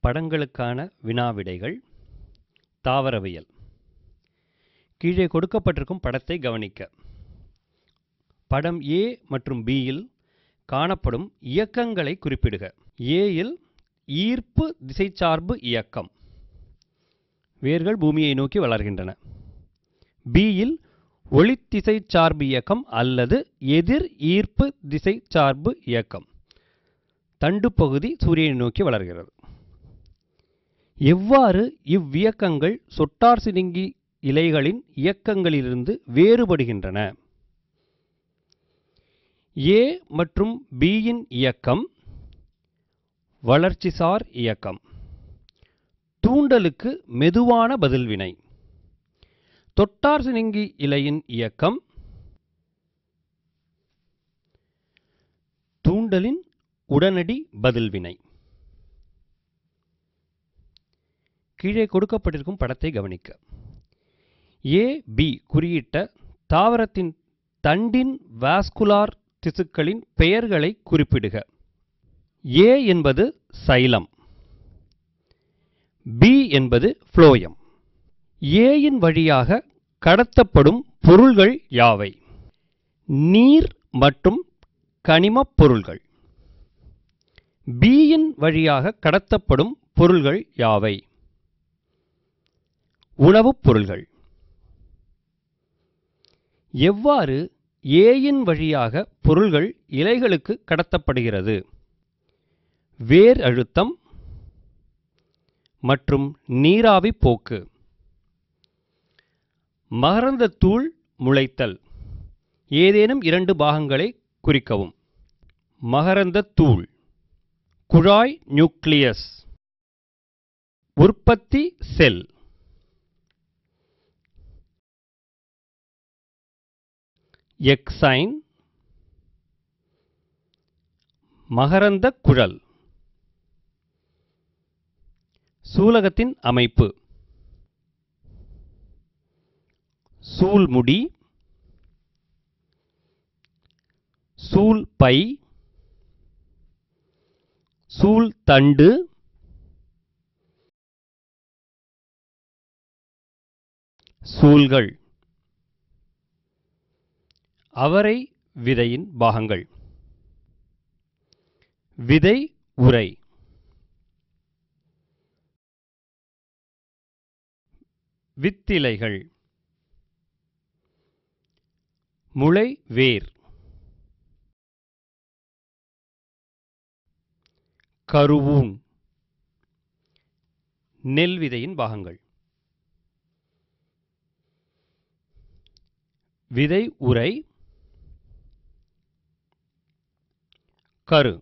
படங்களுக்கான வினாவிடைகள். தாவரவியல். கீழே கொடுக்கப்பட்டிருக்கும் படத்தை கவனிக்க. படம் A மற்றும் B யில் காணப்படும் இயக்கங்களை குறிப்பிடுக. A யில் ஈர்ப்பு திசைச்சார்பு இயக்கம், வேர்கள் பூமியை நோக்கி வளர்கின்றன. B யில் ஒளித்திசைச்சார்பு இயக்கம் அல்லது எதிர் ஈர்ப்பு திசைச்சார்பு இயக்கம், தண்டு பகுதி சூரியனை நோக்கி வளர்கிறது. எவ்வாறு இவ்வியக்கங்கள் சொட்டார் சினுங்கி இலைகளின் இயக்கங்களிலிருந்து வேறுபடுகின்றன? A மற்றும் B யின் இயக்கம் வளர்ச்சிசார் இயக்கம். தூண்டலுக்கு மெதுவான பதில்வினை. தொட்டார் சினுங்கி இலையின் இயக்கம் தூண்டலின் உடனடி பதில்வினை. கீழே கொடுக்கப்பட்டிருக்கும் படத்தை கவனிக்க. A, B குறியிட்ட தாவரத்தின் தண்டின் வாஸ்குலார் திசுக்களின் பெயர்களை குறிப்பிடுக. A என்பது சைலம், B என்பது ஃப்ளோயம். A யின் வழியாக கடத்தப்படும் பொருள்கள் யாவை? நீர் மற்றும் கனிமப் பொருள்கள். B யின் வழியாக கடத்தப்படும் பொருள்கள் யாவை? உணவுப் பொருள்கள். எவ்வாறு A யின் வழியாக பொருள்கள் இலைகளுக்கு கடத்தப்படுகிறது? வேர் அழுத்தம் மற்றும் நீராவி போக்கு. மகரந்தத்தூள் முளைத்தல். ஏதேனும் இரண்டு பாகங்களை குறிக்கவும். மகரந்தத்தூள். குழாய் நியூக்ளியஸ். உற்பத்தி செல். எக்சைன். மகரந்த குழல். சூலகத்தின் அமைப்பு. சூல்முடி, சூல்பை, சூல்தண்டு, சூல்கள். அவரை விதையின் பாகங்கள். விதை உறை. வித்திலைகள். முளை வேர். கருவூன். நெல் விதையின் பாகங்கள். விதை உறை, கரு.